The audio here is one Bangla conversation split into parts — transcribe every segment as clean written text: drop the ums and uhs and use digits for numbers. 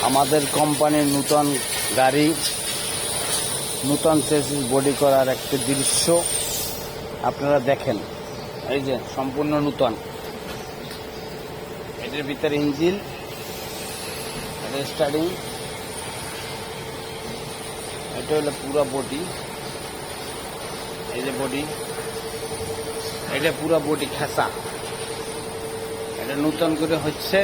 আমাদের কোম্পানির নূতন গাড়ি, নূতন চেসিস বডি করার একটি দৃশ্য আপনারা দেখেন। এই যে সম্পূর্ণ নূতন, এটার ভিতরে ইঞ্জিন, এটা স্টার্টিং, এটা হলো পুরো বডি। এই যে বডি, এটা পুরো বডি খেসা, এটা নূতন করে হচ্ছে।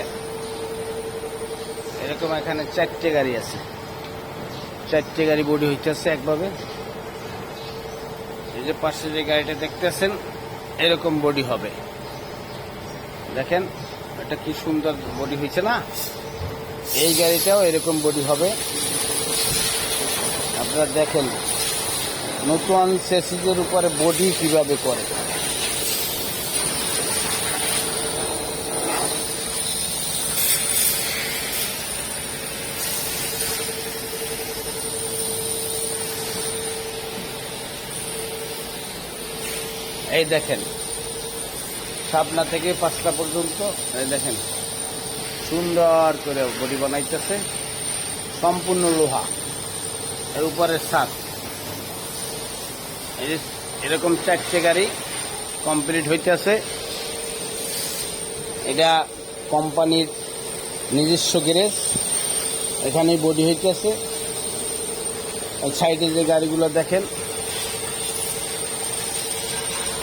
এরকম এখানে 4টে গাড়ি আছে, 4টে গাড়ি বডি হইতেছে একভাবে। এই যে পাশে যে গাড়িটা দেখতেছেন এরকম বডি হবে। দেখেন এটা কি সুন্দর বডি হয়েছে না। এই গাড়িটাও এরকম বডি হবে। আপনারা দেখেন নতুন চেসিসের উপরে বডি কিভাবে করে। এই দেখেন সাবনা থেকে পাঁচটা পর্যন্ত, এই দেখেন সুন্দর করে বডি বানাইতেছে, সম্পূর্ণ লোহা, এর উপরের ছাদ। এই যে এরকম 4টে গাড়ি কমপ্লিট হইতেছে। এটা কোম্পানির নিজস্ব গ্যারেজ, এখানেই বডি হইতেছে। সাইডে যে গাড়িগুলো দেখেন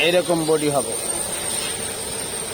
এইরকম বডি হবে।